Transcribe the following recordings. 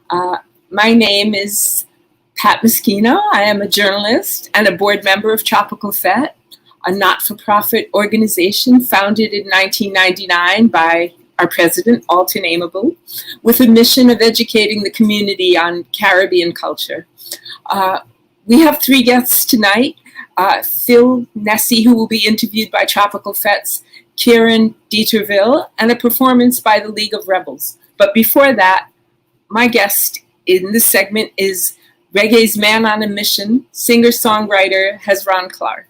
My name is Pat Meschino. I am a journalist and a board member of Tropicalfete, a not-for-profit organization founded in 1999 by our president, Alton Amable, with a mission of educating the community on Caribbean culture. We have three guests tonight. Phil Nessy, who will be interviewed by Tropicalfete's Keran Deterville, and a performance by the League of Rebels. But before that, my guest in this segment is Reggae's man on a mission, singer-songwriter Hezron Clarke.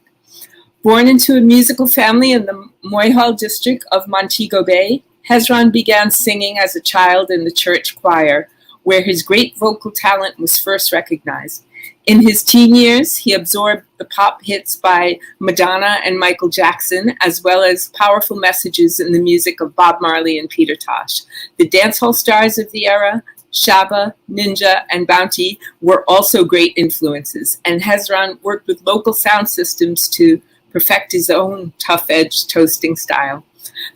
Born into a musical family in the Moyhal district of Montego Bay, Hezron began singing as a child in the church choir, where his great vocal talent was first recognized. In his teen years, he absorbed the pop hits by Madonna and Michael Jackson, as well as powerful messages in the music of Bob Marley and Peter Tosh. The dancehall stars of the era, Shabba, Ninja, and Bounty, were also great influences, and Hezron worked with local sound systems to perfect his own tough-edged toasting style.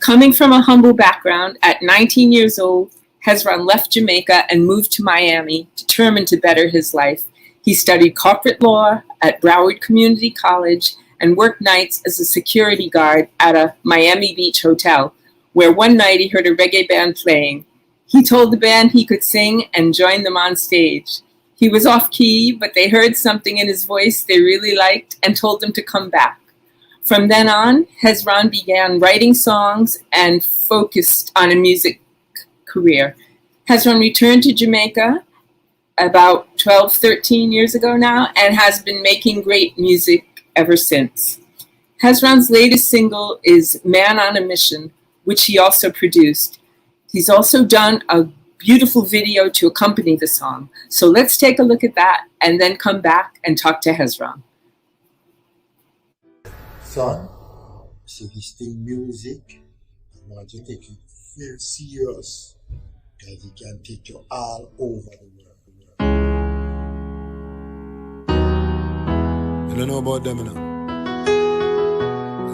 Coming from a humble background, at 19 years old, Hezron left Jamaica and moved to Miami, determined to better his life. He studied corporate law at Broward Community College and worked nights as a security guard at a Miami Beach hotel, where one night he heard a reggae band playing. He told the band he could sing and joined them on stage. He was off-key, but they heard something in his voice they really liked and told him to come back. From then on, Hezron began writing songs and focused on a music career. Hezron returned to Jamaica about 12, 13 years ago now, and has been making great music ever since. Hezron's latest single is Man on a Mission, which he also produced. He's also done a beautiful video to accompany the song. So let's take a look at that and then come back and talk to Hezron. Son, so he's still music. I want to take it very serious, because he can take you all over the world. I don't know about them, you know.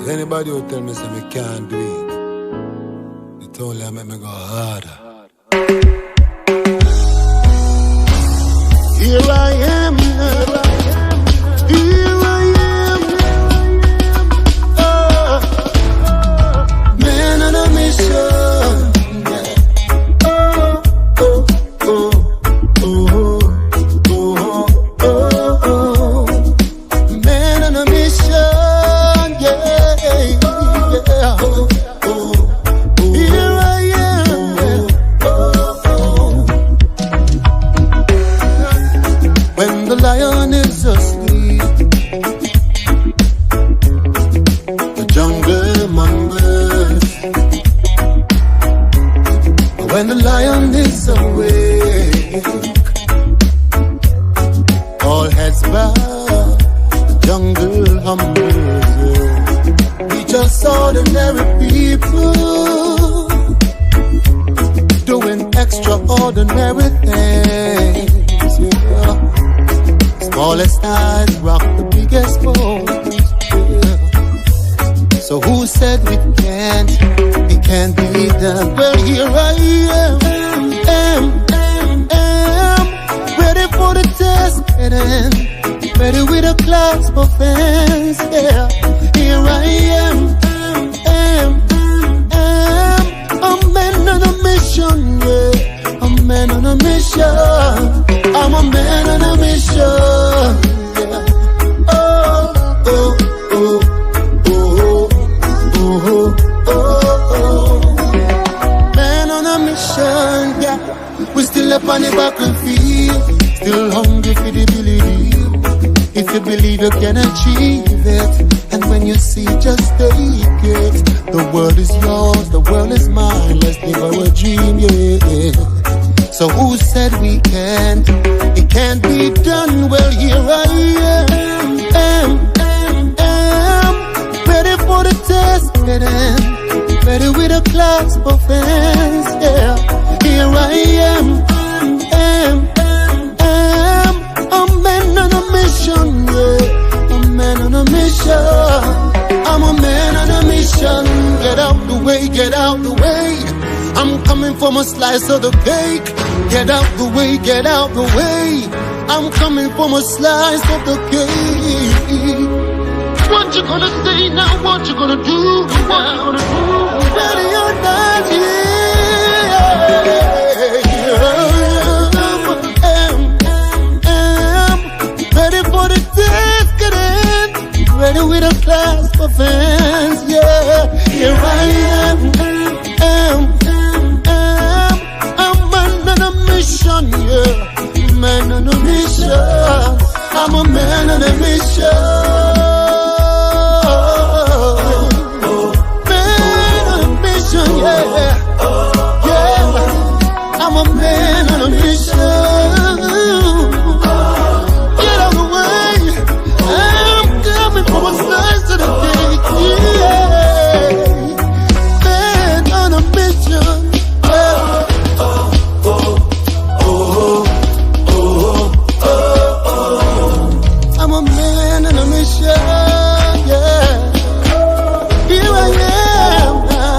If anybody who tell me that I can't do it, it only make me go harder. Here I am, here I am, man on a mission. When the lion is awake, all heads bow, the jungle humbles. We just ordinary people doing extraordinary things. Yeah. Smallest eyes rock the biggest bones. Yeah. So who said we can't? It can't be done. Well, here I am, ready for the test, ready with a class for fans. Yeah, here I am, a man on a mission. Yeah, a man on a mission. I'm a man on a mission. Yeah. Oh, oh, oh. We still up on the battlefield, still hungry for the belief. If you believe you can achieve it, and when you see, just take it. The world is yours, the world is mine. Let's live our dream, yeah. So who said we can't? It can't be done. Well, here I am, ready for the test, ready with a class for fans. Yeah, here I am, a man on a mission. Yeah, a man on a mission. I'm a man on a mission. Get out the way, get out the way. I'm coming for my slice of the cake. Get out the way, get out the way. I'm coming for a slice of the cake. What you gonna say now? What you gonna do? What you gonna do? Ready or not, ready for the test, get in. Ready with a class for fans, yeah. Here I am. I'm man on a mission, yeah. Man on a mission. I'm a man on a mission. Man on a mission, yeah. Yeah. I'm a man on a mission. Get out of the way. I'm coming from a slice to the cake, yeah. Man on a mission. I'm a man on a mission, yeah. Here I am now.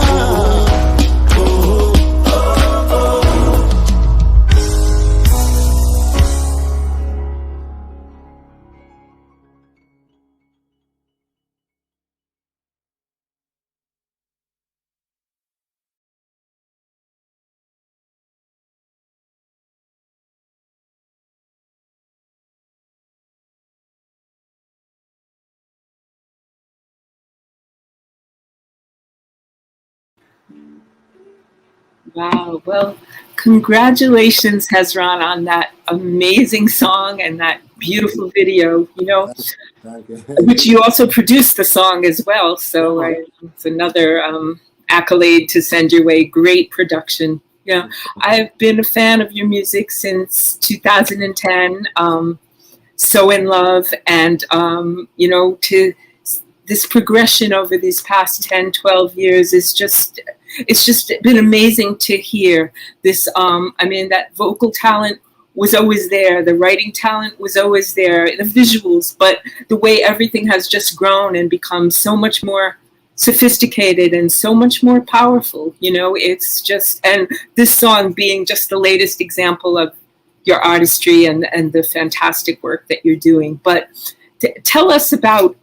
Wow. Well, congratulations, Hezron, on that amazing song and that beautiful video, you know, Thank you. which you also produced the song as well. So it's another accolade to send your way. Great production. Yeah. I've been a fan of your music since 2010. So in love. And, you know, to this progression over these past 10, 12 years is just, it's just been amazing to hear this. I mean, that vocal talent was always there. The writing talent was always there, the visuals, but the way everything has just grown and become so much more sophisticated and so much more powerful, you know, it's just, and this song being just the latest example of your artistry and the fantastic work that you're doing. But tell us about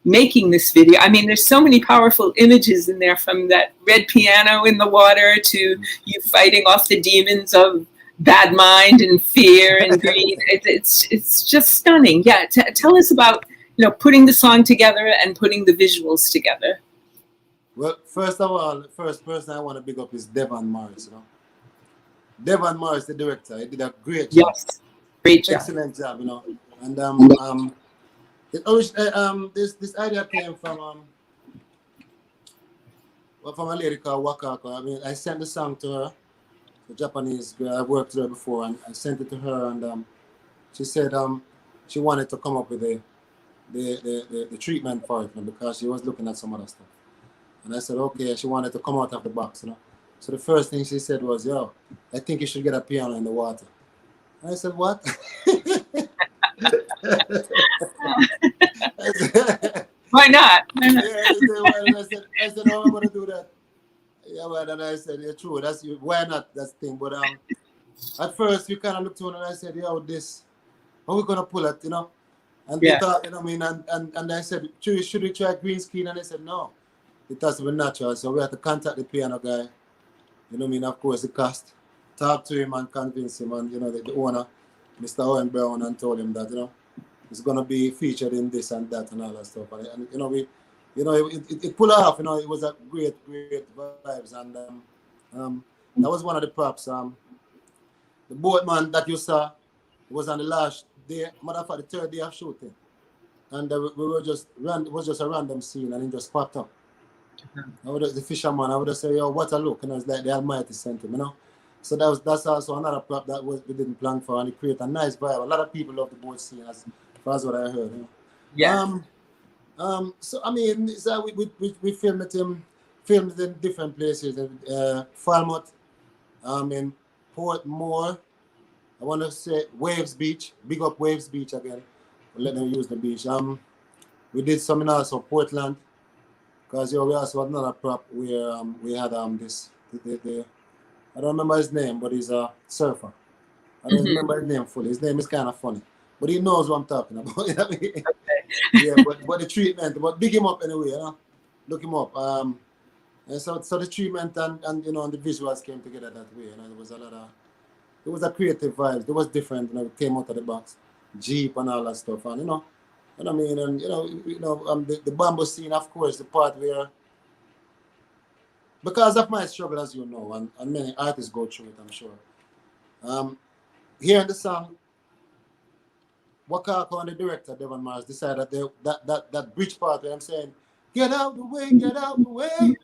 making this video. I mean, there's so many powerful images in there, from that red piano in the water to you fighting off the demons of bad mind and fear and greed. It's just stunning. Yeah, tell us about, you know, putting the song together and putting the visuals together. Well, first of all, the first person I want to big up is Devon Morris. You know, Devon Morris, the director, he did a great job. Yes, great job. Excellent job, you know. And this idea came from a lady called Wakako. I mean, I sent the song to her, the Japanese girl. I've worked with her before, and I sent it to her, and she said she wanted to come up with the treatment for it, you know, because she was looking at some other stuff. And I said, okay. She wanted to come out of the box, you know. So the first thing she said was, yo, I think you should get a piano in the water. And I said, what? Why not? Why not? Yeah, I said, how am I going to do that? Yeah, well, and I said, yeah, true. That's why not? That's the thing. But at first, we kind of looked at it and I said, yo, this, how are we going to pull it, you know? And they thought, you know what I mean? And I said, should we try green screen? And they said, no, it has to be natural. So we had to contact the piano guy. You know what I mean? Of course, the cast. Talk to him and convince him, and, you know, the owner, Mr. Owen Brown, and told him that, you know, it's going to be featured in this and that and all that stuff. And you know, it pulled off, you know. It was a great vibes. And that was one of the props. The boatman that you saw was on the last day, matter of fact, the third day of shooting. And it was just a random scene, and it just popped up. The fisherman, I would have said, yo, what a look. And it's like the Almighty sent him, you know. So that's also another prop that we didn't plan for, and it created a nice vibe. A lot of people love the boat scene, as far as what I heard. You know? Yeah. So I mean, so we filmed it in different places. Falmouth, in Portmore. I want to say Waves Beach. Big up Waves Beach again. Let them use the beach. We did some in also Portland, because we also had another prop where we had the I don't remember his name, but he's a surfer. I don't remember his name fully. His name is kind of funny, but he knows what I'm talking about. You know what I mean? Yeah, but the treatment, but big him up anyway, you know. Look him up. And so the treatment and you know, and the visuals came together that way. You know, there was a lot of, it was a creative vibes. It was different. You know, it came out of the box, Jeep and all that stuff, and you know what I mean. And you know, the bamboo scene, of course, the part where, because of my struggle, as you know, and many artists go through it, I'm sure. Hearing the song, Wakako and the director, Devon Mars, decided that bridge part where I'm saying, get out the way, get out the way.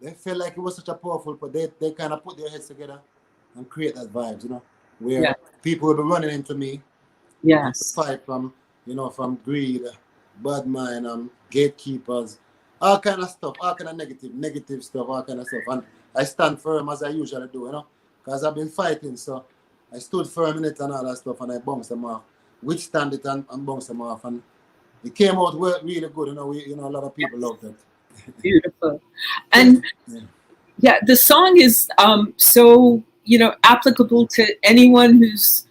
They felt like it was such a powerful, but they kind of put their heads together and create that vibes, you know, where people will be running into me. Yes. Fight from, you know, from greed, bad mind, gatekeepers, all kind of stuff, all kind of negative stuff, all kind of stuff. And I stand firm as I usually do, you know, because I've been fighting, so I stood firm in it and all that stuff, and I bounced them off, withstand it and bounce them off, and it came out really good. You know, a lot of people loved it. Beautiful, and yeah, the song is so, you know, applicable to anyone who's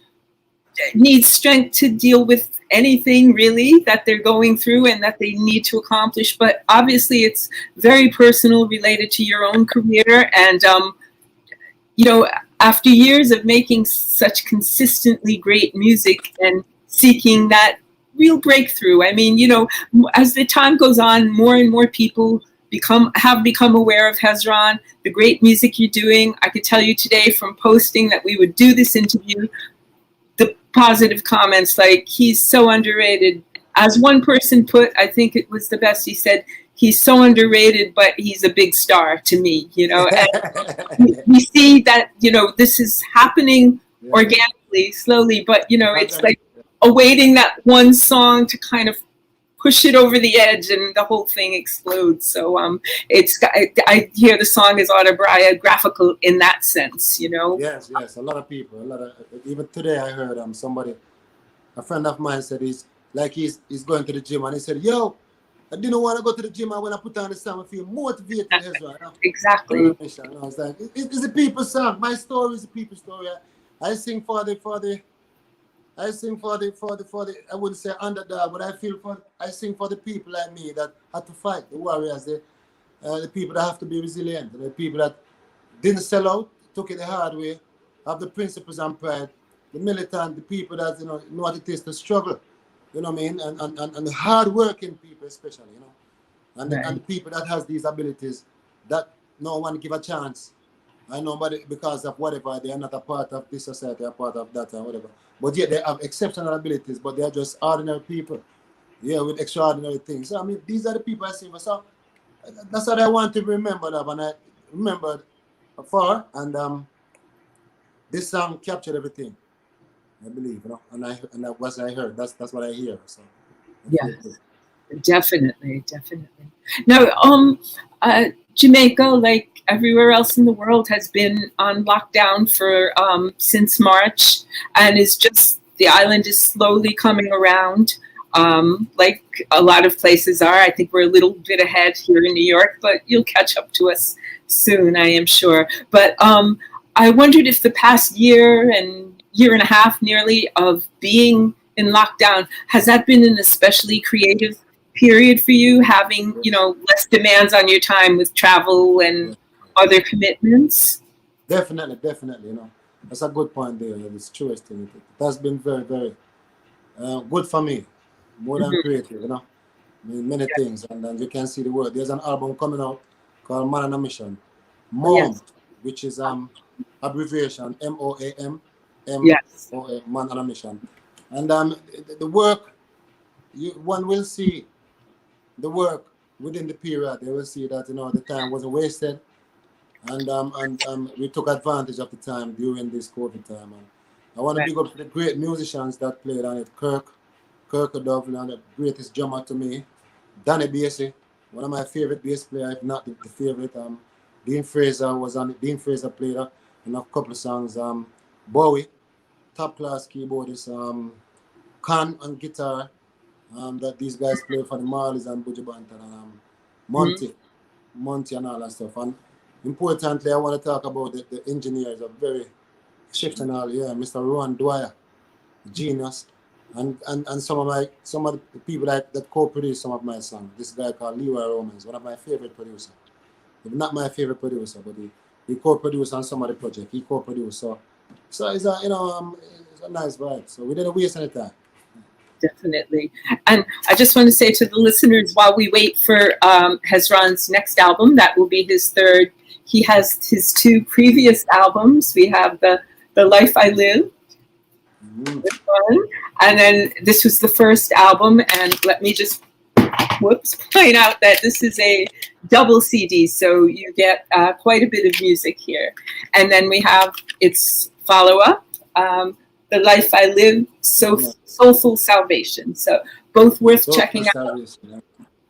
needs strength to deal with anything really that they're going through and that they need to accomplish. But obviously, it's very personal, related to your own career, and you know, after years of making such consistently great music and seeking that real breakthrough, I mean, you know, as the time goes on, more and more people have become aware of Hezron, the great music you're doing. I could tell you today from posting that we would do this interview, the positive comments like, he's so underrated. As one person put, I think it was the best, he said, he's so underrated, but he's a big star to me, you know. And we see that, you know, this is happening organically, slowly, but, you know, it's like awaiting that one song to kind of push it over the edge and the whole thing explodes. So I hear the song is autobiographical in that sense, you know. Yes, a lot of people, even today I heard somebody, a friend of mine said he's going to the gym, and he said, yo, I didn't want to go to the gym, and when I put on the song, I feel motivated. Exactly. I was like, it's a people's song. My story is a people's story. I sing for the I wouldn't say underdog, but I sing for the people like me that had to fight, the warriors, the people that have to be resilient, the people that didn't sell out, took it the hard way, have the principles and pride, the militant, the people that know what it is to struggle, you know what I mean, and the hard-working people especially, you know, and the people that has these abilities that no one give a chance. I know, but because of whatever, they are not a part of this society, a part of that or whatever. But yet they have exceptional abilities, but they are just ordinary people, with extraordinary things. So I mean, these are the people I see for. So that's what I want to remember of, and I remembered afar, and this song captured everything, I believe, you know, and that was I heard. That's what I hear. So yes, definitely. Now, Jamaica, like everywhere else in the world, has been on lockdown for since March, and the island is slowly coming around, like a lot of places are. I think we're a little bit ahead here in New York, but you'll catch up to us soon, I am sure. But I wondered if the past year and a half nearly of being in lockdown, has that been an especially creative period for you, having, you know, less demands on your time with travel and other commitments? Definitely, you know, that's a good point there. It's true. It has been very, very good for me, more than creative, you know. I mean, many things, and you can see the word. There's an album coming out called Man on a Mission, which is abbreviation MOAM, Man on a Mission, and the work, one will see the work within the period. They will see that, you know, the time wasn't wasted, and we took advantage of the time during this COVID time. And I want to big up the great musicians that played on it. Keran Deterville, the greatest drummer to me. Danny Basie, one of my favorite bass players, if not the favorite. Dean Fraser was on it. Dean Fraser played in a couple of songs. Bowie, top class keyboardist. Khan on guitar. That these guys play for the Marleys and Buju Banton, and Monty and all that stuff. And importantly, I want to talk about the engineers, are very exceptional. Yeah, Mr. Rowan Dwyer, genius, and some of the people that co-produce some of my songs. This guy called Leroy Romans, one of my favorite producers. He's not my favorite producer, but he co-produced on some of the project. He co-produced, so it's a it's a nice vibe. So we didn't waste any time. Definitely. And I just want to say to the listeners, while we wait for Hezron's next album, that will be his third. He has his two previous albums. We have the Life I Live, this one, and then this was the first album. And let me just point out that this is a double CD, so you get quite a bit of music here. And then we have its follow-up, The Life I Live, Soulful Salvation. So both worth checking out.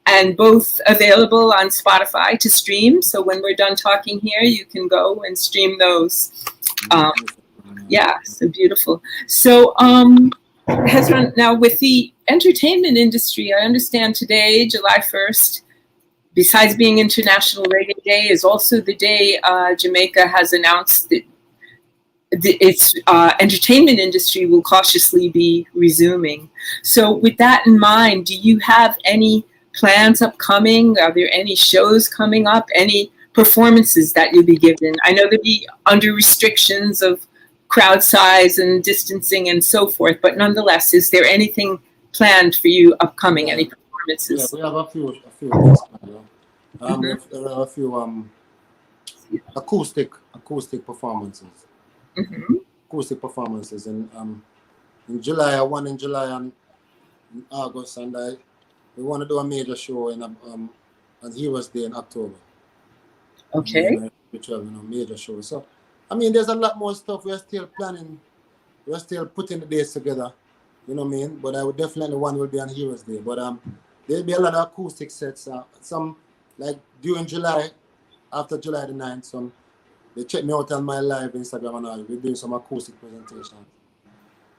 And both available on Spotify to stream. So when we're done talking here, you can go and stream those. Yeah, so beautiful. So Hezron, now with the entertainment industry, I understand today, July 1st, besides being International Reggae Day, is also the day Jamaica has announced that its entertainment industry will cautiously be resuming. So with that in mind, do you have any plans upcoming? Are there any shows coming up? Any performances that you'll be given? I know there'll be under restrictions of crowd size and distancing and so forth, but nonetheless, is there anything planned for you upcoming? Any performances? Yeah, we have a few things planned. There are a few acoustic performances. Acoustic performances in July, one in July and in August, and we want to do a major show on Heroes Day in October. Okay. Which are major shows. So I mean, there's a lot more stuff we're still planning. We're still putting the days together. You know what I mean? But I would definitely one will be on Heroes Day. But there'll be a lot of acoustic sets. Some like during July, after July the 9th, they check me out on my live Instagram and all. We're doing some acoustic presentations.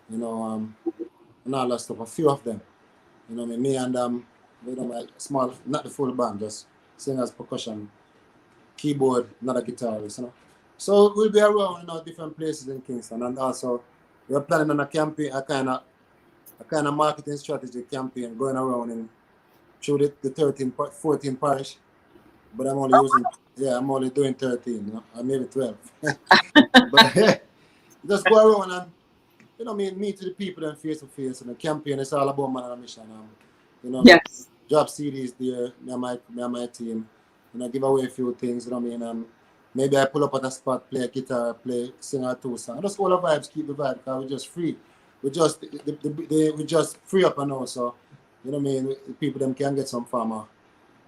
And all that stuff. A few of them. You know what I mean? Me and my small, not the full band, just singers, percussion, keyboard, not a guitarist, So we'll be around different places in Kingston, and also we're planning on a campaign, a kind of marketing strategy campaign going around through the 14 parish. But I'm only doing 13, or maybe 12. But just go around and meet the people and face to face. And the campaign is all about man on a mission. Yes. Drop CDs there, me and my team. Give away a few things. Maybe I pull up at a spot, play a guitar, sing or two songs. Just all the vibes, keep the vibe, because we're just free. We just free up and also, people them can get some form of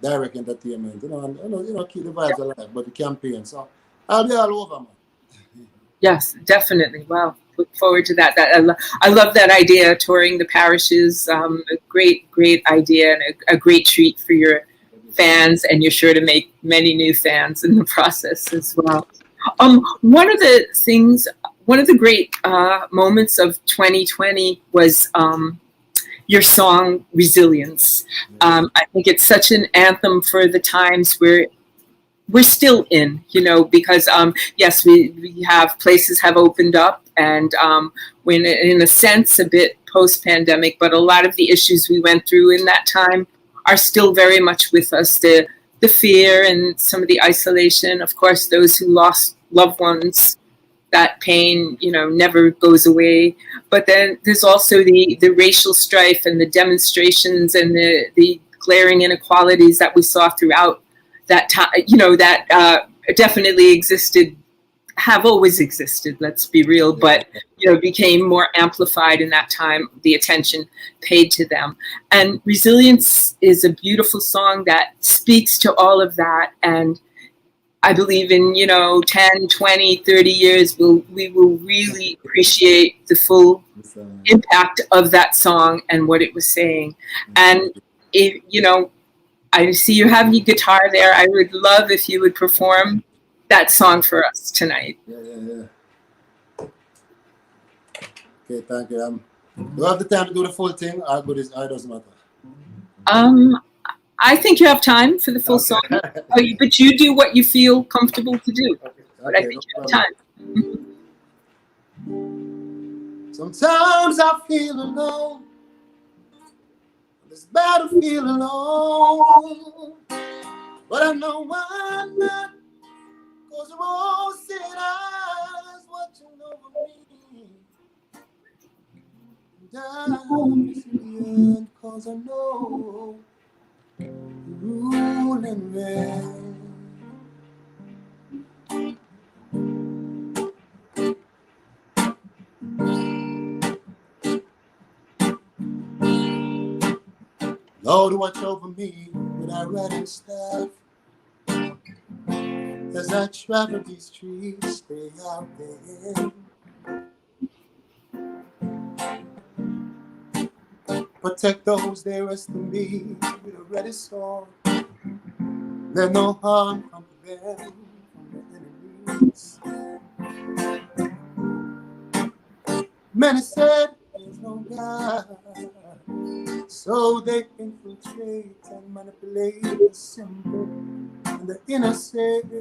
direct entertainment, keep the vibes alive, but the campaign. So I'll be all over, man. Yes, definitely. Wow. Look forward to that. I love that idea, touring the parishes. A great idea and a great treat for your fans, and you're sure to make many new fans in the process as well. One of the great moments of 2020 was your song Resilience. I think it's such an anthem for the times we're still in, because yes, we have places have opened up, and we're in a sense a bit post-pandemic, but a lot of the issues we went through in that time are still very much with us. The fear and some of the isolation, of course, those who lost loved ones, that pain, never goes away. But then there's also the racial strife and the demonstrations and the glaring inequalities that we saw throughout that time, that definitely existed, have always existed, let's be real, but became more amplified in that time, the attention paid to them. And Resilience is a beautiful song that speaks to all of that. And I believe in 10, 20, 30 years we will really appreciate the full impact of that song and what it was saying. And I see you have your guitar there. I would love if you would perform that song for us tonight. Yeah. Okay, thank you. Do I have the time to do the full thing? Or it doesn't matter? I think you have time for the full song. But you do what you feel comfortable to do. But I think you have time. Sometimes I feel alone. It's better to feel alone. But I know I'm not. Cause you're all seeing eyes watching over me. And I'm resilient cause I know you rule and reign. Lord, watch over me with our riding staff. As I travel these streets, stay out there. Protect those dearest to me with a ready sword. Let no harm come to them from their enemies. Many said there's no God, so they infiltrate and manipulate the simple and the innocent.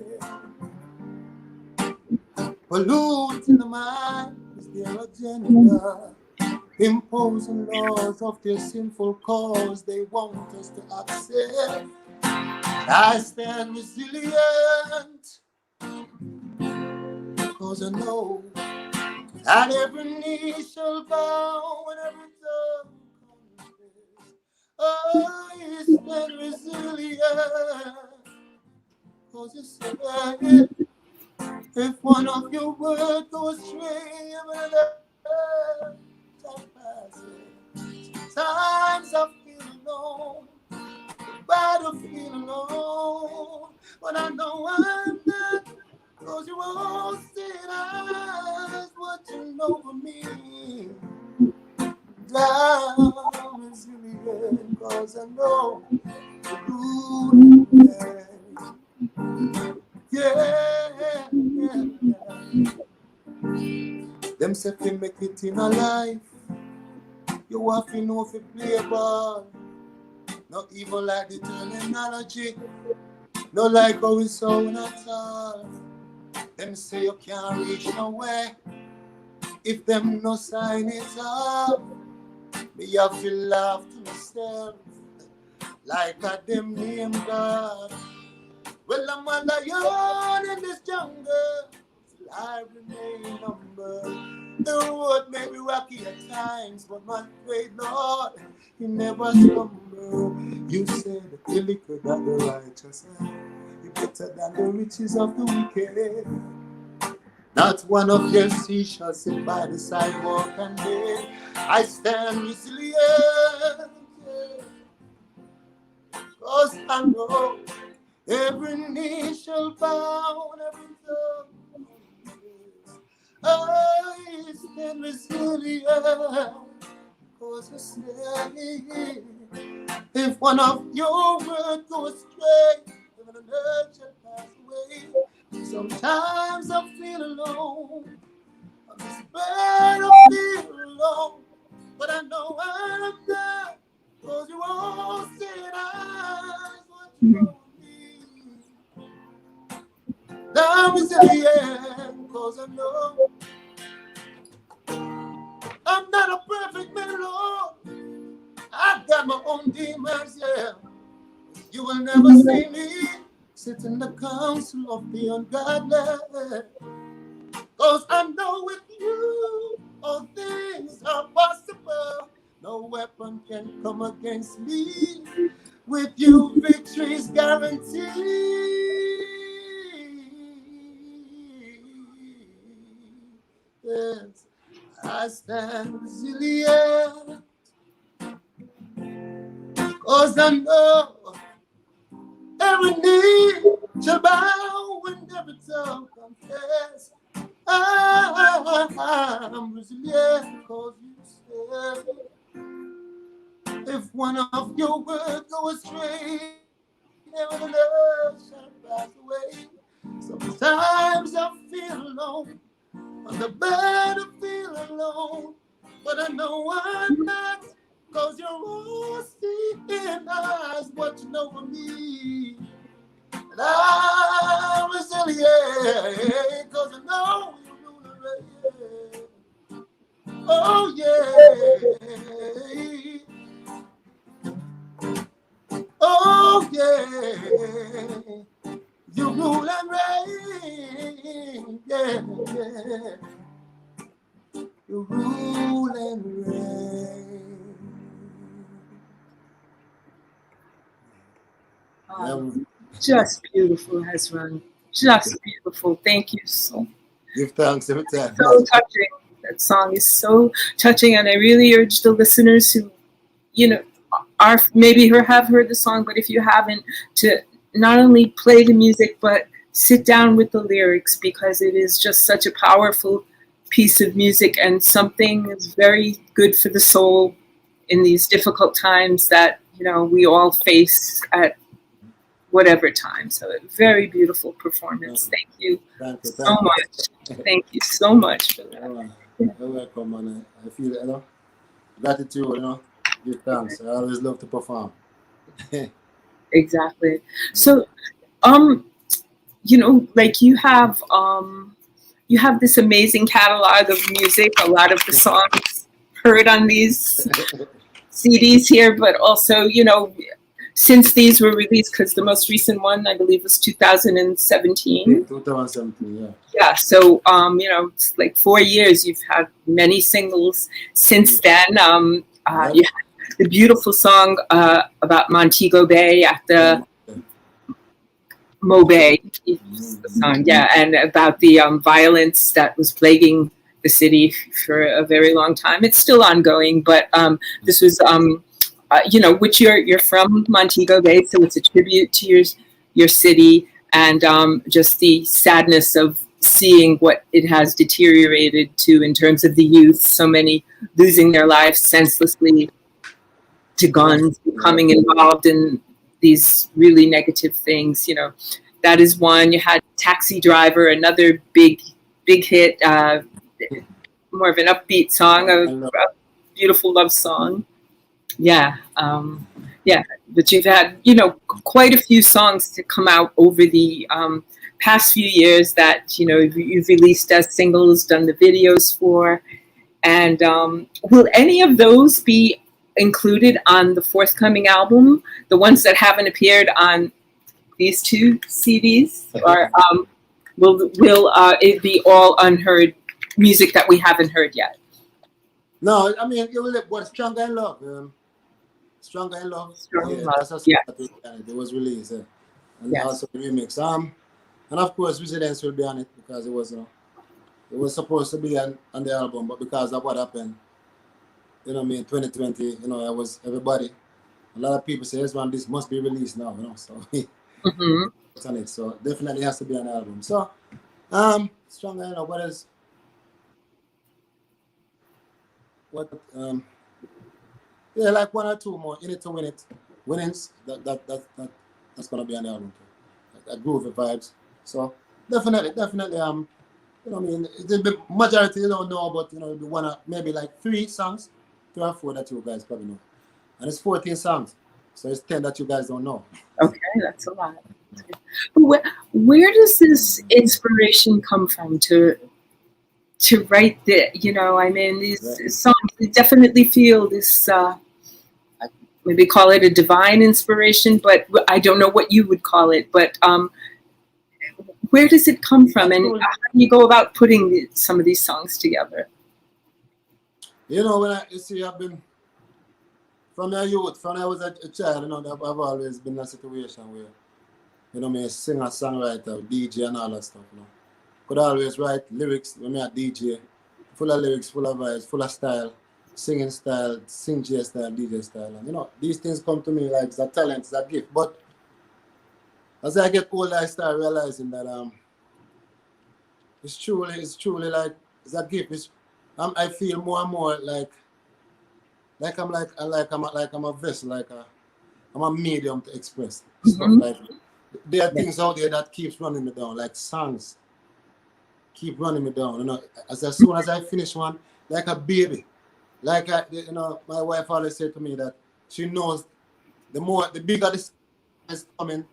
Polluting the mind is their agenda, imposing laws of their sinful cause they want us to accept. I stand resilient, cause I know that every knee shall bow and every tongue confess. I stand resilient, cause you said if one of your words goes astray, another shall pass it. Times I feel alone, but I feel alone. But I know I'm not, cause you all see eyes watching over me. I'm resilient, cause I know you rule. Yeah. Them say fi make it in a life, you have to know if you play ball. Not even like the terminology, no like how we sound at all. Them say you can't reach nowhere if them no sign it up. Me have to laugh to myself like a them name God. Well, I'm a lion in this jungle, I remain humble. The road may be rocky at times, but my great Lord, He never stumble. You said the liquor that the righteous have, you better than the riches of the wicked. Not one of your seas shall sit by the sidewalk and live. I stand resilient, cause I know every knee shall bow and every tongue confess. I stand resilient, cause you say if one of your words goes astray, even an earth shall pass away. Sometimes I feel alone, on this bed I feel alone, but I know I'm not, cause you all said eyes what you know me. I'm resilient, cause I know I'm not a perfect man, Lord. I've got my own demons, yeah. You will never see me sit in the council of the ungodly. Cause I know with you all things are possible. No weapon can come against me. With you victory's guaranteed. Yes, I stand resilient. Cause I know every knee shall bow and every tongue confess. I'm resilient cause you said if one of your words go astray, never the love shall pass away. Sometimes I feel alone, on the bed I feel alone, but I know I'm not, 'cause you're all seeing eyes watching over me. And I'm resilient, 'cause I know you rule the reign. Oh yeah, oh yeah. You rule and reign, yeah, yeah. You rule and reign. Just beautiful, Hezron. Just beautiful. Thank you so. Give thanks every time. So touching. That song is so touching, and I really urge the listeners who, are maybe have heard the song, but if you haven't, to not only play the music but sit down with the lyrics, because it is just such a powerful piece of music and something that's very good for the soul in these difficult times that we all face at whatever time. So a very beautiful performance. Thank you so much. Thank you so much for that. You're welcome, man. I feel gratitude, give thanks. I always love to perform. Exactly. So like you have this amazing catalog of music, a lot of the songs heard on these CDs here, but also, since these were released, because the most recent one, I believe, was 2017. 2017, yeah. Yeah, so, it's like 4 years. You've had many singles since then. You had the beautiful song about Montego Bay at the Mo Bay song, yeah, and about the violence that was plaguing the city for a very long time. It's still ongoing, but this was... which you're from Montego Bay, so it's a tribute to your city, and just the sadness of seeing what it has deteriorated to in terms of the youth. So many losing their lives senselessly to guns, becoming involved in these really negative things. That is one. You had Taxi Driver, another big hit, more of an upbeat song, a beautiful love song. Yeah, but you've had, quite a few songs to come out over the past few years that, you've released as singles, done the videos for. And will any of those be included on the forthcoming album? The ones that haven't appeared on these two CDs? Or will it be all unheard music that we haven't heard yet? No, I mean, it was Stronger in Love. Stronger in Love. That's a song that it was released. And also the remix. And of course, Residence will be on it because it was supposed to be on the album, but because of what happened, 2020, I was everybody. A lot of people say, Hezron, this must be released now, so it's on it. So definitely has to be on the album. So, Stronger in Love, what else? Like one or two more. In It to Win It. Winnings, that's gonna be on the album too. Like groovy vibes. So definitely, the majority you don't know, but the one maybe like 3 songs, 3 or 4 that you guys probably know. And it's 14 songs. So it's 10 that you guys don't know. Okay, that's a lot. Where does this inspiration come from to write these songs? I definitely feel this, maybe call it a divine inspiration, but I don't know what you would call it. But where does it come from, and how do you go about putting some of these songs together? When I've been, from my youth, from when I was a child, I've always been in a situation where, me singer, songwriter, DJ and all that stuff, Could always write lyrics when me a DJ, full of lyrics, full of vibes, full of style, singing style, sing J style, DJ style. And these things come to me like it's a talent, it's a gift. But as I get older, I start realizing that it's truly like it's a gift. I feel more and more like I'm a vessel, I'm a medium to express stuff. Like there are things out there that keeps running me down, like songs keep running me down. As soon as I finish one, like a baby, Like you know, my wife always said to me that she knows the bigger the sun is coming,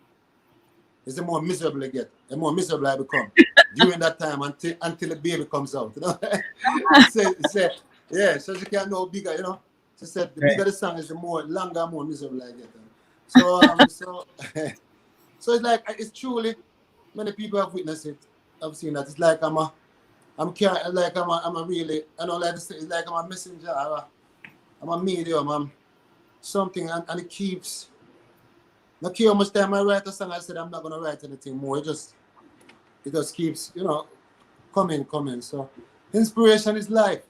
is the more miserable I get, the more miserable I become during that time until the baby comes out. You know, she said, yeah, so she can't know bigger. You know, she said the bigger the sun is, the more miserable I get. So so it's like it's truly many people have witnessed it. I've seen that. It's like I'm a really, I know, like it's like I'm a messenger, I'm a medium, I'm something, and it keeps. Not care how much time I write a song, I said I'm not gonna write anything more. It just keeps, you know, coming. So inspiration is life.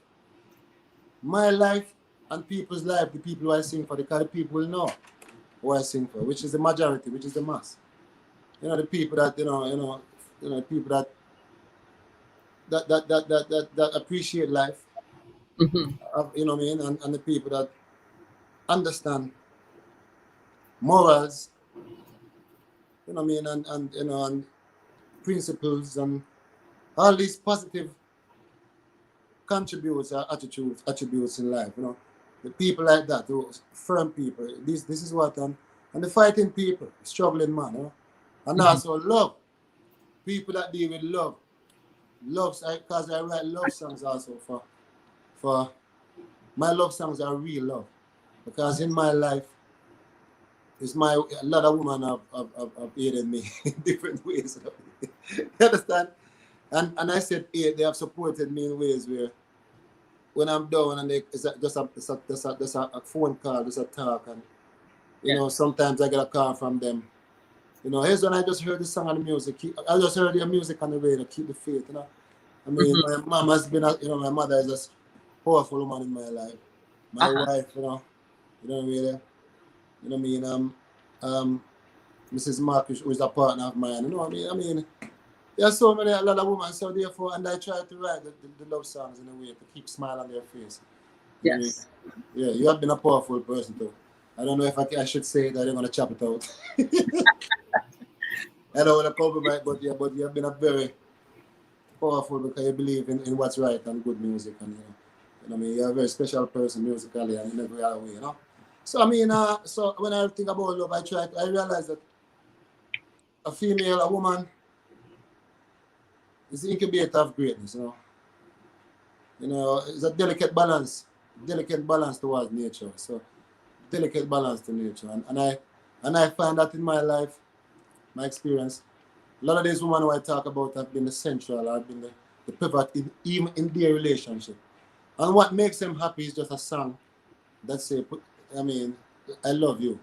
My life and people's life, the people who I sing for, because the people know who I sing for, which is the majority, which is the mass. You know, the people that people that appreciate life. Mm-hmm. You know what I mean, and the people that understand morals. You know what I mean, and you know, and principles and all these positive attributes in life. You know, the people like that, those firm people. This is what and the fighting people, struggling man. You know? And also love, people that deal with love, because I write love songs also for my love songs are real love, because in my life. A lot of women have aided me in different ways. You understand? And I said they have supported me in ways where when I'm down and it's just a phone call, just a talk, and you know, sometimes I get a call from them. You know, here's when I just heard the song and the music. I just heard the music on the radio. Keep the faith. You know, I mean, my mom has been, my mother is a powerful woman in my life. My wife, you know really. You know what I mean? Mrs. Marcus, who is a partner of mine. You know what I mean? There's a lot of women, so therefore, and I try to write the love songs in a way to keep smile on their face. Yes. I mean, yeah, you have been a powerful person too. I don't know if I should say that I'm going to chop it out. I don't want to compromise, but you have been a very powerful, because you believe in what's right and good music. And, you know what I mean? You're a very special person musically and in every other way, you know? So I mean, so when I think about love, I realize that a woman, is the incubator of greatness. You know, it's a delicate balance towards nature. So delicate balance to nature, and I find that in my life, my experience, a lot of these women who I talk about have been the central, have been the pivot even in their relationship. And what makes them happy is just a song that say, I mean, I love you.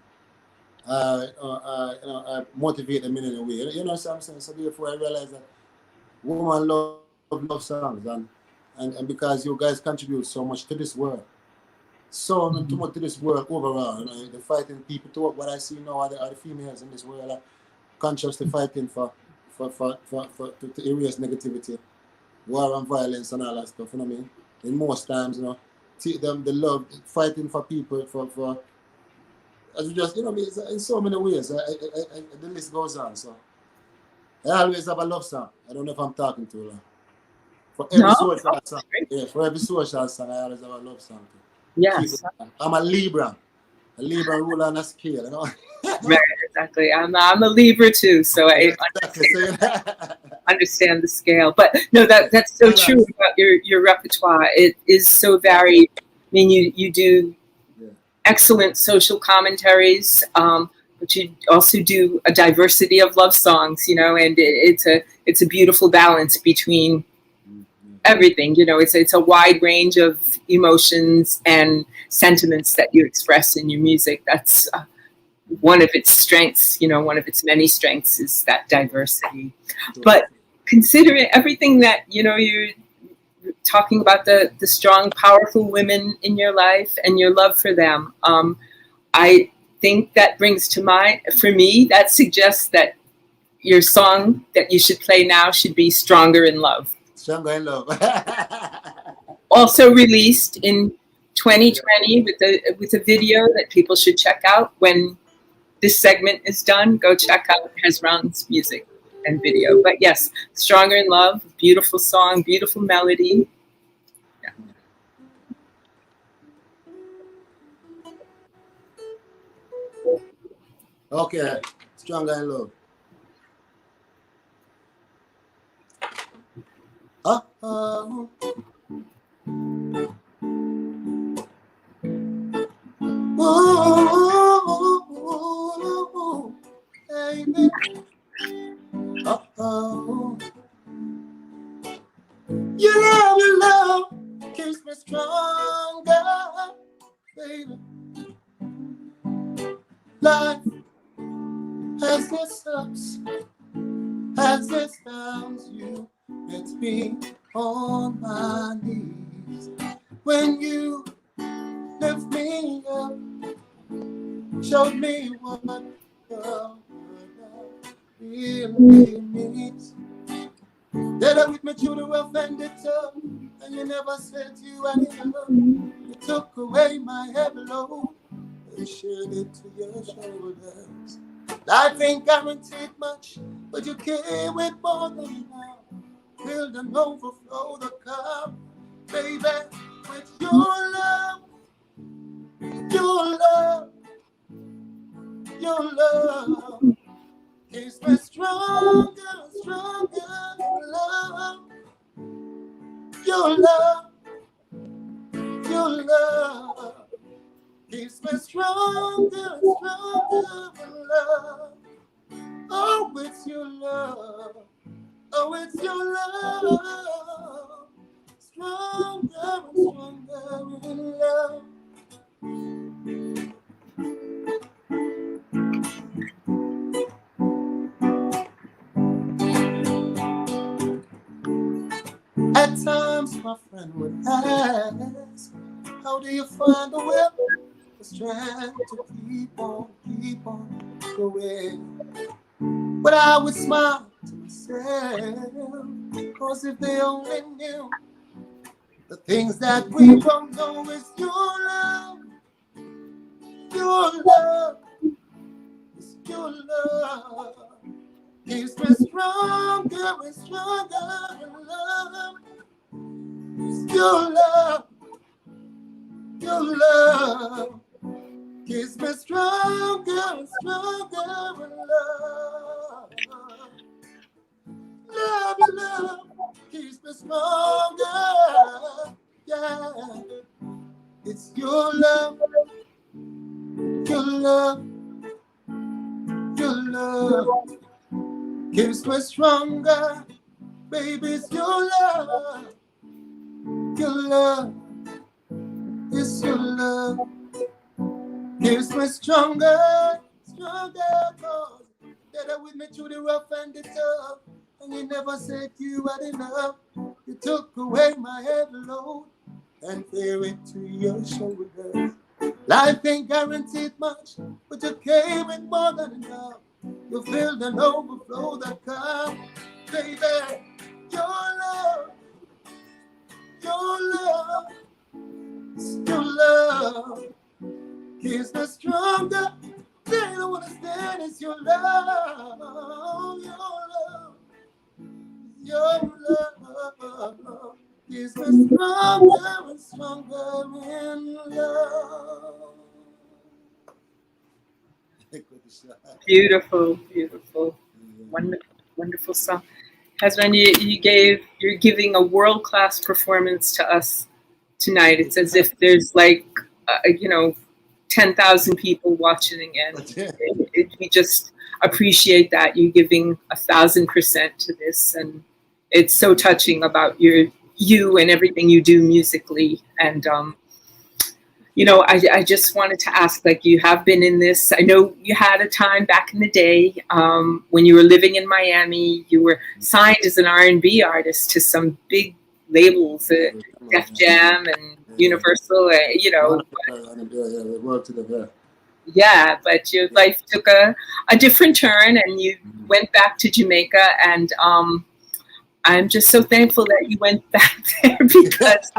I motivate them in a way. You know what I'm saying? So therefore I realize that women love songs, and because you guys contribute so much to this world. So much to this world overall. You know, the fighting people to what I see now are the females in this world are consciously fighting to erase negativity, war and violence and all that stuff, you know what I mean? In most times, you know, the love, fighting for people, for as just, you know, in so many ways. The list goes on. So I always have a love song. I don't know if I'm talking too long. For every social song, for every social song, I always have a love song. Yes. I'm a Libra ruler on a scale, you know. Right, exactly. I'm a Libra too, so I understand the scale. But no, that's so true about your repertoire. It is so varied. I mean, you do excellent social commentaries, but you also do a diversity of love songs, you know, and it's a beautiful balance between everything. You know, it's a wide range of emotions and sentiments that you express in your music. That's one of its strengths, you know, one of its many strengths is that diversity. But considering everything that, you know, you're talking about the strong, powerful women in your life and your love for them, I think that brings to mind, for me, that suggests that your song that you should play now should be Stronger in Love. Stronger in Love. Also released in 2020 with a video that people should check out. When this segment is done, go check out Hezron's music and video. But yes, Stronger in Love, beautiful song, beautiful melody. Yeah. Okay, Stronger in Love. Oh. Ooh, baby. Oh. Your love keeps me stronger, baby. Life has its ups, has its downs. You met me on my knees when you lift me up, showed me what love really means. That I with me through the rough and the tough, and you never said you had enough. You took away my heavy load and shared it to your shoulders. Life ain't guaranteed much, but you came with more than enough. Filled and overflow the cup, baby, with your love, your love, your love. Keeps me stronger, stronger, love. Your love, your love. Keeps me stronger, stronger, love. Oh, it's your love. Oh, it's your love. Stronger and stronger in love. At times, my friend would ask, how do you find the will, the strength to keep on going? But I would smile to myself, cause if they only knew the things that we don't know is your love, your love, it's your love. Keeps me stronger and stronger in love. It's your love, your love. Keeps me stronger and stronger in love. Love keeps me stronger. Yeah, it's your love, your love, your love. Keeps me stronger, baby, it's your love, your love, it's your love. Keeps me stronger, stronger, cause that are with me through the rough and the tough, and you never said you had enough. You took away my heavy load and threw it to your shoulders. Life ain't guaranteed much, but you came with more than enough. You filled and overflow the cup, baby. Your love, your love keeps me stronger. They don't understand it's your love, your love keeps me stronger and stronger in love. Beautiful, beautiful, wonderful, wonderful song. Hezron, you're giving a world-class performance to us tonight. It's as if there's like, 10,000 people watching, and we just appreciate that you giving 1,000% to this, and it's so touching about you and everything you do musically. And I just wanted to ask, like, you have been in this. I know you had a time back in the day when you were living in Miami. You were signed as an R&B artist to some big labels, Def Jam and Universal. Yeah, but your life took a different turn, and you went back to Jamaica. And I'm just so thankful that you went back there because,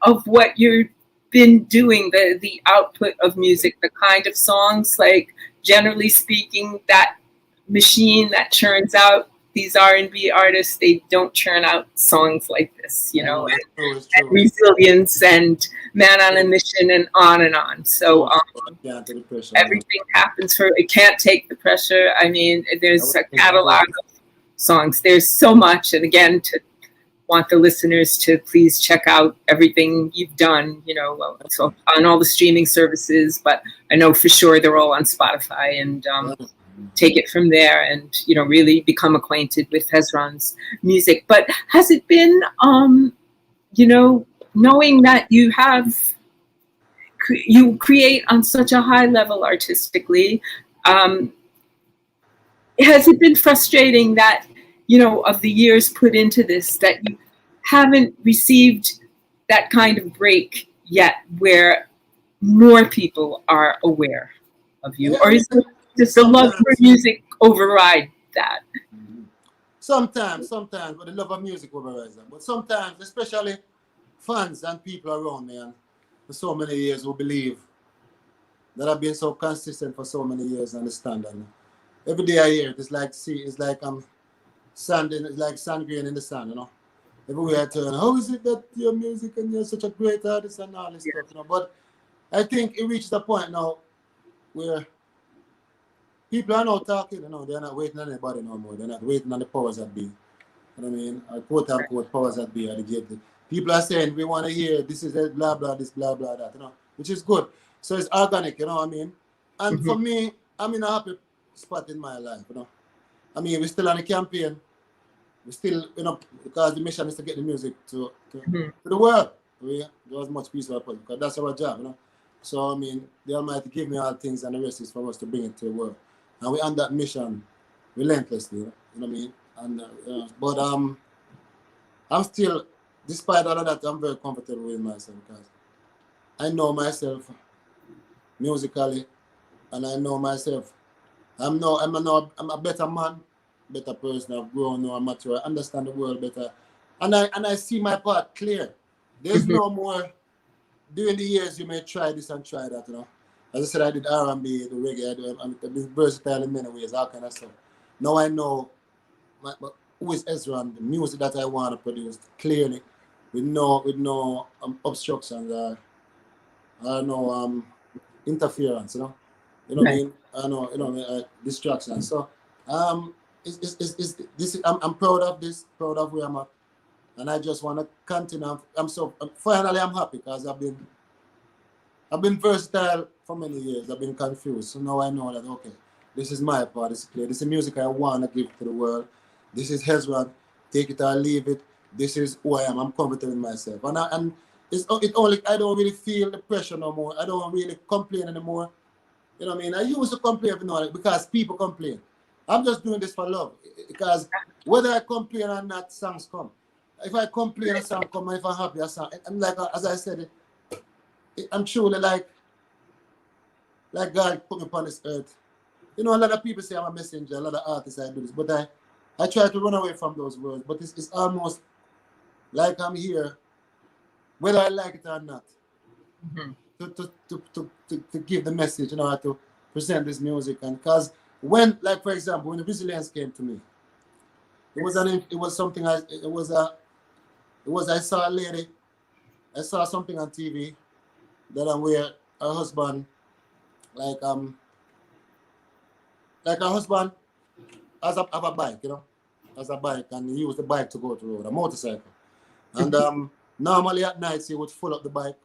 of what you're been doing, the output of music, the kind of songs, like, generally speaking, that machine that churns out these R&B artists, they don't churn out songs like this, and resilience and Man on a Mission, and on and on. So everything happens for, it can't take the pressure. I mean, there's a catalog of songs. There's so much. And again, to want the listeners to please check out everything you've done, you know, so on all the streaming services, but I know for sure they're all on Spotify, and take it from there and, you know, really become acquainted with Hezron's music. But has it been, you know, knowing that you create on such a high level artistically, has it been frustrating that, you know, of the years put into this, that you haven't received that kind of break yet where more people are aware of you? Or is it just the love for music override that? Sometimes, but the love of music overrides that. But sometimes, especially fans and people around me, and for so many years who believe that I've been so consistent for so many years, understand. And every day I hear it, it's like I'm sanding, it's like sand grain in the sand, you know. Everywhere I turn, how is it that your music and you're such a great artist and all this stuff, you know? But I think it reached a point now where people are now talking, you know, they're not waiting on anybody no more. They're not waiting on the powers that be. You know what I mean? Quote unquote powers that be are the gate. People are saying, we want to hear this is a blah blah, this blah blah that, you know, which is good. So it's organic, you know what I mean? And for me, I'm in a happy spot in my life, you know. I mean, we're still on a campaign. We still, you know, because the mission is to get the music to the world. We do as much peace as possible, because that's our job, you know. So, I mean, the Almighty give me all things, and the rest is for us to bring it to the world. And we're on that mission relentlessly, you know what I mean? And but I'm still, despite all of that, I'm very comfortable with myself, because I know myself musically, and I know myself. I'm a better man, better person. I've grown now, I'm mature. I understand the world better, and I see my part clear. There's no more. During the years, you may try this and try that, you know. As I said, I did R&B, the reggae. I'm versatile in many ways, all kind of stuff. Now I know who is Hezron, the music that I want to produce clearly, with no obstructions or no interference, you know. You know what I mean? I know, you know, distractions. So, I'm proud of this, proud of where I'm at, and I just want to continue. Finally I'm happy, because I've been versatile for many years. I've been confused. So now I know that, okay, this is my part. It's clear. This is the music I want to give to the world. This is Hezron. Take it or leave it. This is who I am. I'm confident in myself. And I don't really feel the pressure no more. I don't really complain anymore. You know what I mean? I used to complain, you know, because people complain. I'm just doing this for love. Because whether I complain or not, songs come. If I complain, a song come. If I'm happy, a song. I'm like, as I said, I'm truly like God put me upon this earth. You know, a lot of people say I'm a messenger, a lot of artists I do this, but I try to run away from those words, but it's almost like I'm here, whether I like it or not, to give the message, you know, how to present this music. And because when, like for example, when the Resilience came to me, I saw a lady, I saw something on TV that where her husband, like her husband has a bike, you know, has a bike, and he used the bike to go to the road, a motorcycle. And normally at night he would fill up the bike,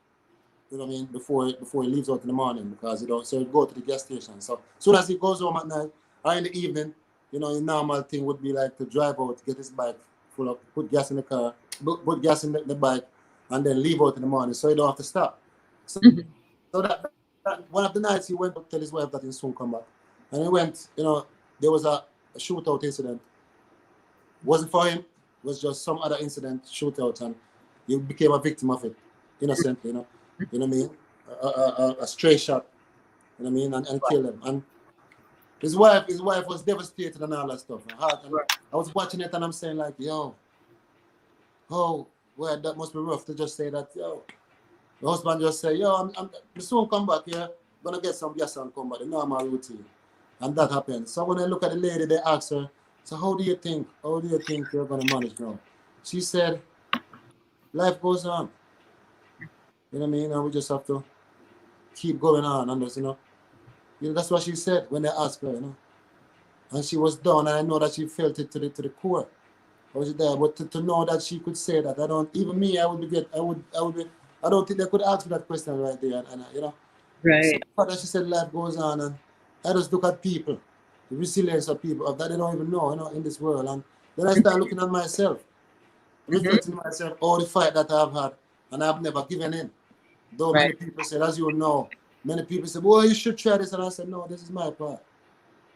you know what I mean, before he leaves out in the morning, because you know, so he'd go to the gas station. So as soon as he goes home at night or in the evening, you know, the normal thing would be like to drive out, get his bike full up, put gas in the car, put gas in the bike, and then leave out in the morning, so he don't have to stop. So, so that one of the nights he went to tell his wife that he'll soon come back. And he went, you know, there was a shootout incident. Wasn't for him, it was just some other incident, shootout, and he became a victim of it, innocently, you know what I mean? A stray shot, you know what I mean, and killed him. And his wife was devastated and all that stuff. And I was watching it and I'm saying like, yo, oh, well, that must be rough to just say that, yo. The husband just say, yo, I'm soon come back here, gonna get some gas and come back, the normal routine. And that happened. So when I look at the lady, they ask her, so how do you think you're gonna manage now? She said, life goes on. You know what I mean? And we just have to keep going on and just, you know, that's what she said when they asked her, you know. And she was down, and I know that she felt it to the core. I was there, but to know that she could say that, I don't, even me, I would be, I don't think they could ask me that question right there, and you know. Right. So that she said life goes on, and I just look at people, the resilience of people that they don't even know, you know, in this world, and then I start looking at myself, reflecting myself, all the fight that I've had, and I've never given in. Though many people said, as you know, many people said, well, you should try this, and I said, no, this is my part.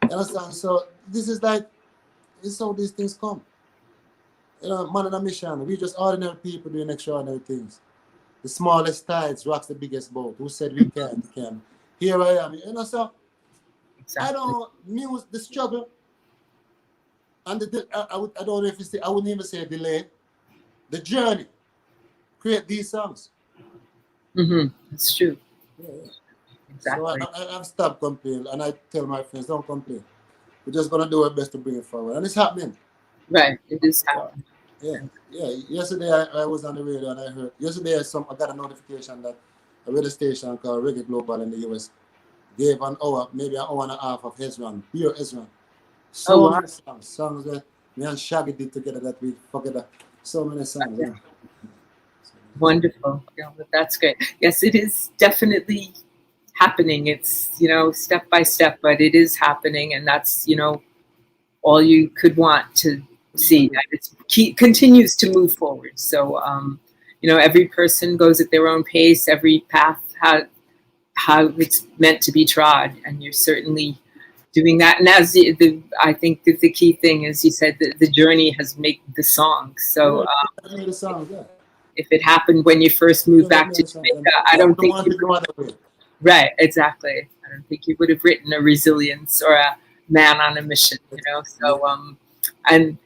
You understand? So this is like, it's how these things come. You know, man on a mission. We just ordinary people doing extraordinary things. The smallest tides rocks the biggest boat. Who said we can't? We can. Here I am. You know, so exactly. I don't muse the struggle, and I don't know if you say, I wouldn't even say delay. The journey. Create these songs. It's true. Yeah. Exactly. So I've stopped complaining, and I tell my friends, don't complain. We're just gonna do our best to bring it forward, and it's happening. Right, it is happening. Yeah. Yesterday I was on the radio and I heard. Yesterday I got a notification that a radio station called Reggae Global in the US gave an hour, maybe an hour and a half of Hezron, pure Hezron. So many songs that me and Shaggy did together that we forget that. So many songs. Yeah. Wonderful. Yeah, but that's great. Yes, it is definitely happening. It's, you know, step by step, but it is happening, and that's, you know, all you could want to see, that it continues to move forward. So, you know, every person goes at their own pace, every path how it's meant to be trod, and you're certainly doing that. And as I think that the key thing is, you said that the journey has made the song. So if it happened when you first moved back to Jamaica, I don't think right, exactly. I don't think you would have written a resilience or a man on a mission, you know. So and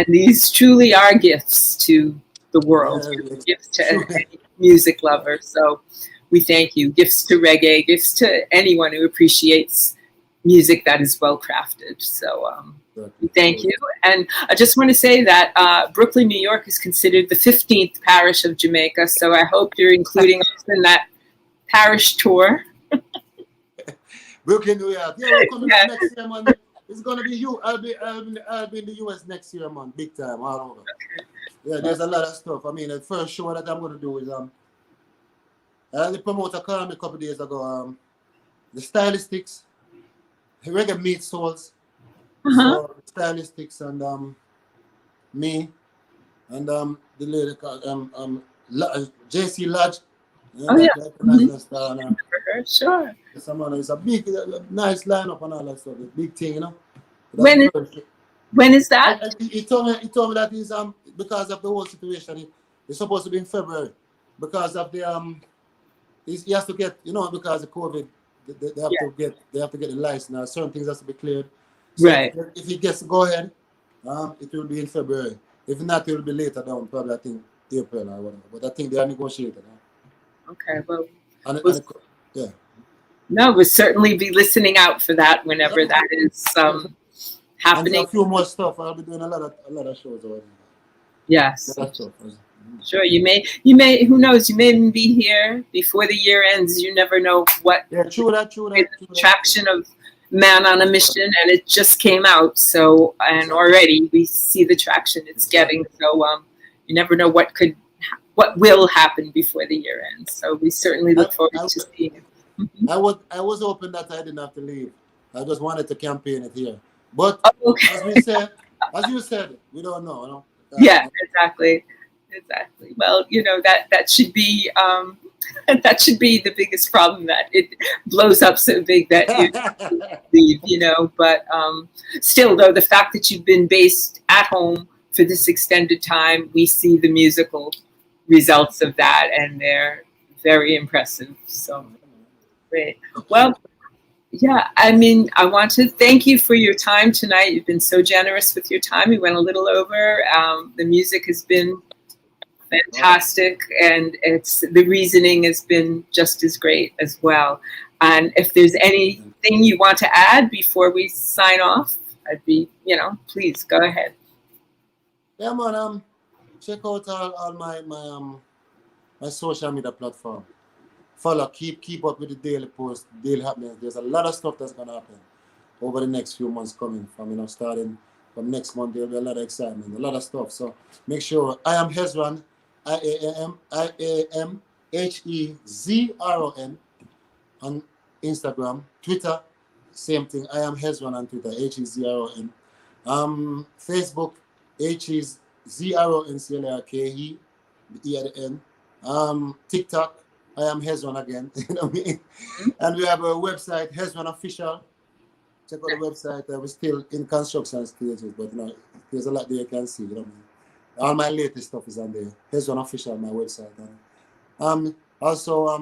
these truly are gifts to the world, gifts to any music lover. So we thank you. Gifts to reggae, gifts to anyone who appreciates music that is well crafted. So we thank you. And I just want to say that Brooklyn, New York is considered the 15th parish of Jamaica. So I hope you're including us in that parish tour. Brooklyn, New York. Yeah, we're coming up next year, man. It's gonna be you. I'll be in the US next year, man. Big time, all over. Okay. Yeah, there's a lot of stuff. I mean, the first show that I'm gonna do is the promoter called me a couple of days ago. The Stylistics, Reggae Meets Souls. So Stylistics and me and the lady called JC Lodge. Sure. It's a big, nice lineup and all that stuff. A big thing, you know. When is that? He told me that he's because of the whole situation. It's supposed to be in February because of the he has to get, you know, because of COVID. They have to get the license. Certain things has to be cleared. So right. If he gets to go ahead, it will be in February. If not, it will be later down. Probably I think April or whatever. But I think they are negotiating. Okay, well, yeah. No, we'll certainly be listening out for that whenever that is happening. And a few more stuff. I'll be doing a lot of shows already. Yes. Sure, you may, who knows, you may even be here before the year ends. You never know what true. Traction of Man on a Mission, and it just came out. So, and already we see the traction it's getting. So, you never know what will happen before the year ends. So we certainly look forward to seeing it. I was hoping that I didn't have to leave. I just wanted to campaign it here. But as you said, we don't know, you know? Yeah, exactly. Well, you know, that should be the biggest problem, that it blows up so big that you leave, you know. But still, though, the fact that you've been based at home for this extended time, we see the musical results of that, and they're very impressive. So great. Well, yeah, I mean, I want to thank you for your time tonight. You've been so generous with your time. We went a little over. The music has been fantastic, and the reasoning has been just as great as well. And if there's anything you want to add before we sign off, I'd be, you know, please go ahead. Yeah, man. Check out all my my social media platform. Follow, keep up with the daily posts, daily happenings. There's a lot of stuff that's gonna happen over the next few months coming from, starting from next month. There'll be a lot of excitement, a lot of stuff. So make sure. I am Hezron, I-A-M Hezron on Instagram. Twitter, same thing. I am Hezron on Twitter, Hezron. Facebook, Hezron Clarke, the E at the end. TikTok, I am Hezron again. You know what I mean? And we have a website, Hezron Official. Check out the website. We're still in construction stages, but there's a lot there you can see. You know what I mean? All my latest stuff is on there. Hezron Official, my website. Also,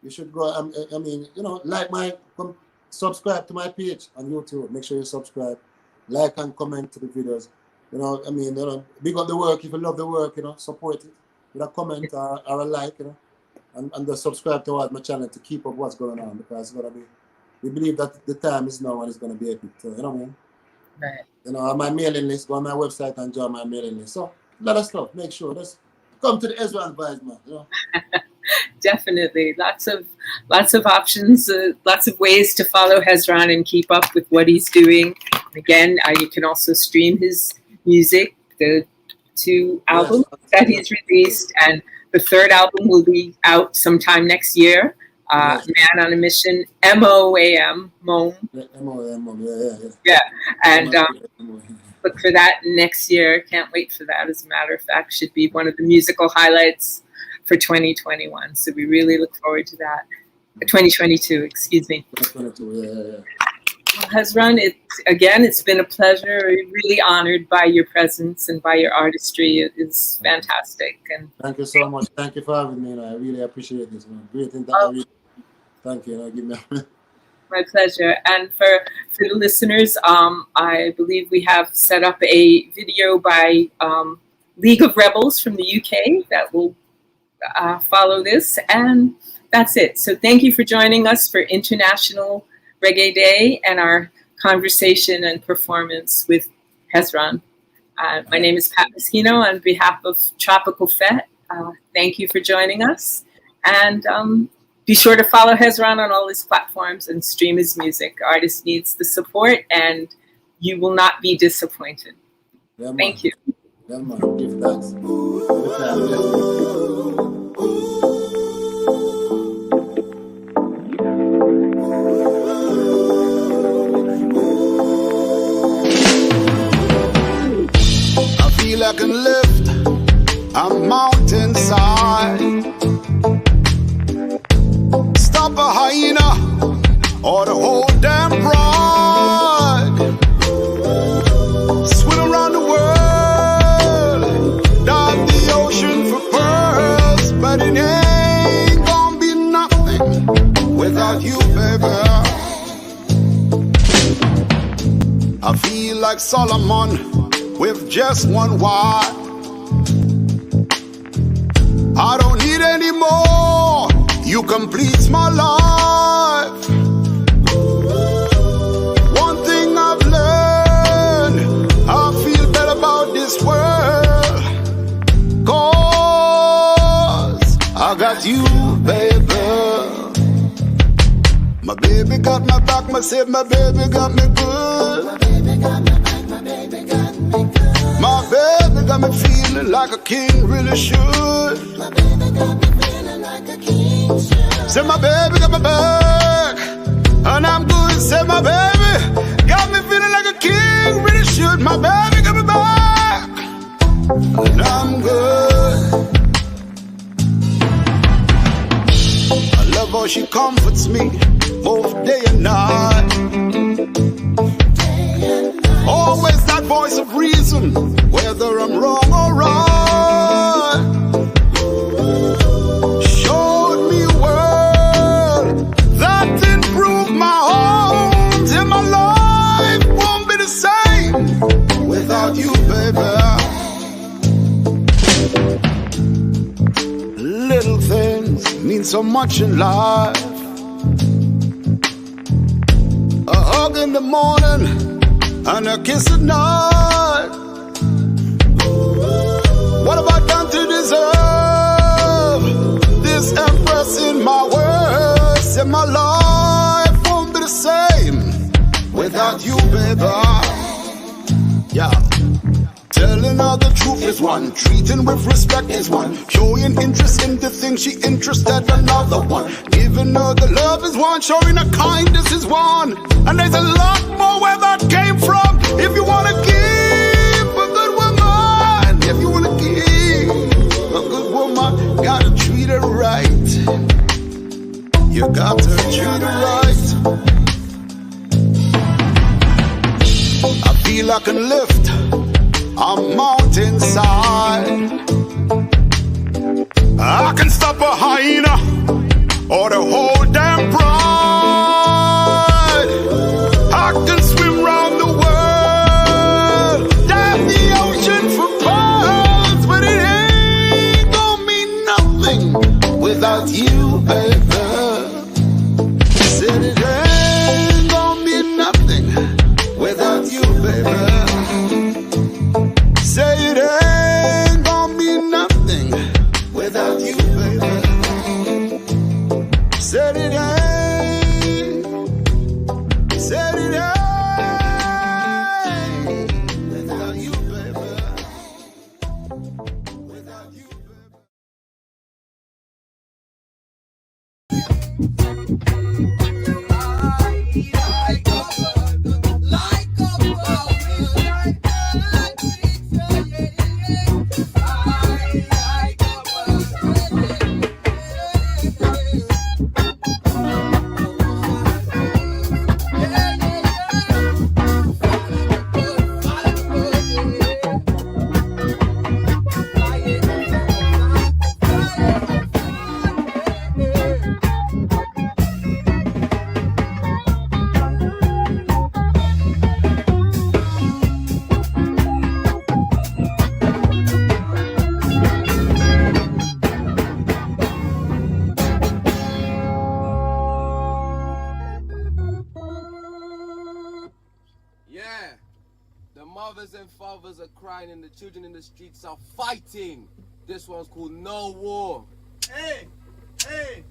you should go. Subscribe to my page on YouTube. Make sure you subscribe, like and comment to the videos. Big up the work. If you love the work, support it with a comment or a like, and just subscribe to my channel to keep up what's going on, because it's gonna be. We believe that the time is now and it's gonna be epic. So, you know what I mean? Right. On my mailing list, go on my website and join my mailing list. So a lot of stuff. Make sure just come to the Hezron vibes, man. Definitely, lots of options, lots of ways to follow Hezron and keep up with what he's doing. Again, you can also stream his music, the 2 albums that he's released, and the 3rd album will be out sometime next year. Man on a Mission, MOAM, MOAM. Yeah. And look for that next year. Can't wait for that. As a matter of fact, should be one of the musical highlights for 2021. So we really look forward to that. 2022, excuse me. 2022, Well, Hezron, it's been a pleasure. We're really honored by your presence and by your artistry. It's fantastic. And thank you so much. Thank you for having me. I really appreciate this, man. Great interview. Thank you. Give me my pleasure. And for the listeners, I believe we have set up a video by League of Rebels from the UK that will follow this. And that's it. So thank you for joining us for International Reggae Day and our conversation and performance with Hezron. My name is Pat Meschino on behalf of Tropicalfete. Thank you for joining us. And be sure to follow Hezron on all his platforms and stream his music. The artist needs the support, and you will not be disappointed. Yeah, thank you. Yeah, man. Give thanks. I can lift a mountainside, stop a hyena or the whole damn pride, swim around the world, dive the ocean for pearls, but it ain't gonna be nothing without you, baby. I feel like Solomon with just one wife. I don't need any more. You complete my life. One thing I've learned, I feel better about this world, 'cause I got you, baby. My baby got my back, my baby got me good. My baby got my back, my baby got me good. My baby got me feeling like a king really should. My baby got me feeling like a king should. Say my baby got my back, and I'm good. Say my baby got me feeling like a king really should. My baby got me back, and I'm good. I love how she comforts me both day and night. Always that voice of reason, whether I'm wrong or right. Showed me a world that improved my home, till my life won't be the same without you, baby. Little things mean so much in life. A hug in the morning and a kiss at night. What have I done to deserve Princess Empress in my words, and my life won't be the same without you, baby. Yeah. Telling her the truth is one, treating with respect is one, showing interest in the thing she interested another one, giving her the love is one, showing her kindness is one, and there's a lot more where that came from. If you wanna keep a good woman, if you wanna keep a good woman, gotta treat her right. You got to treat her right. I feel I can lift a mountainside. I can stop a hyena or the whole damn pride. I can swim round the world, dive the ocean for pearls, but it ain't gonna mean nothing without you, baby. Said it ain't gonna mean nothing without you, baby. Say it ain't gonna mean nothing without you, baby. Said it ain't. Said it ain't without you, baby. Without you, Mothers and fathers are crying and the children in the streets are fighting. This one's called No War. Hey, hey.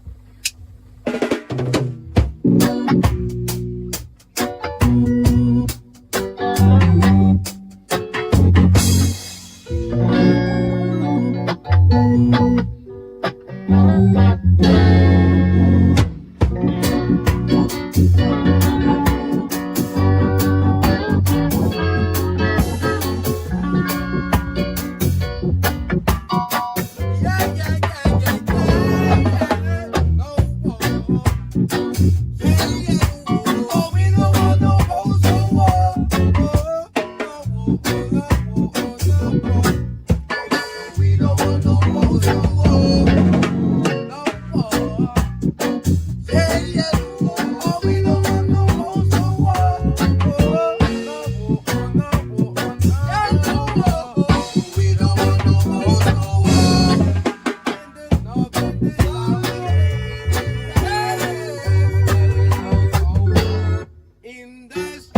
This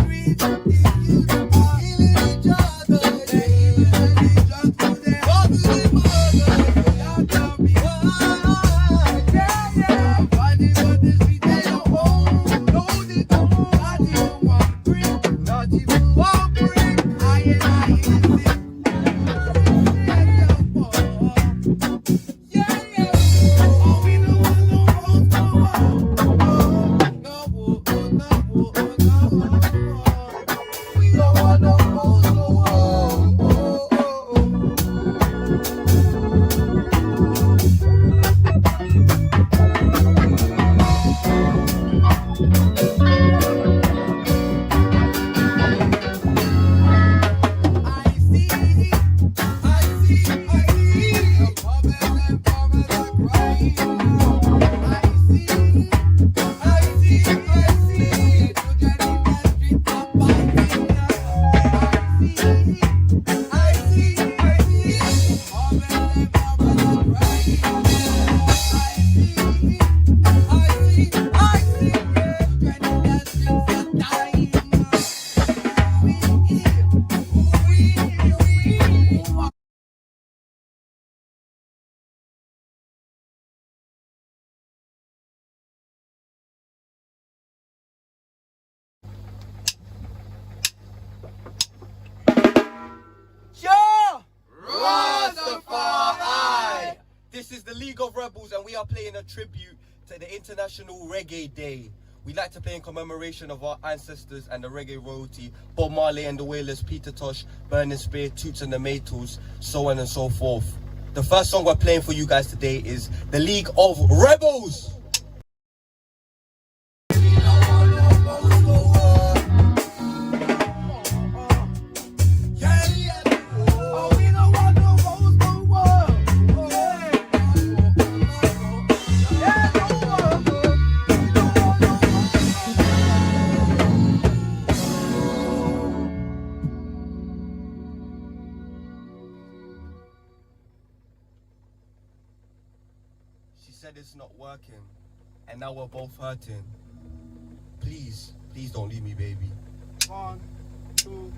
This is the League of Rebels, and we are playing a tribute to the International Reggae Day. We like to play in commemoration of our ancestors and the reggae royalty, Bob Marley and the Wailers, Peter Tosh, Burning Spear, Toots and the Maytals, so on and so forth. The first song we're playing for you guys today is the League of Rebels. It's not working, and now we're both hurting. Please don't leave me, baby. 1, 2.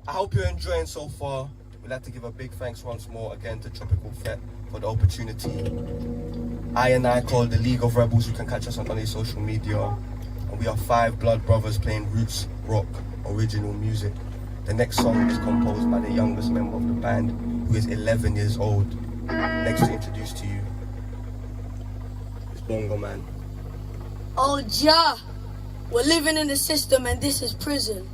I hope you're enjoying so far. We'd like to give a big thanks once more again to Tropicalfete for the opportunity. I called the League of Rebels. You can catch us on any social media. And we are 5 blood brothers playing roots, rock, original music. The next song is composed by the youngest member of the band, who is 11 years old. Next to introduce to you is Bongo Man. Oh, Ja, we're living in the system and this is prison.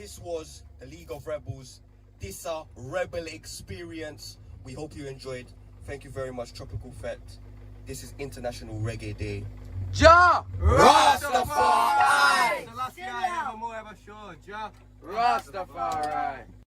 This was the League of Rebels. This rebel experience. We hope you enjoyed. Thank you very much, Tropicalfete. This is International Reggae Day. Ja Rastafari! Selassie I never more ever sure. Ja Rastafari.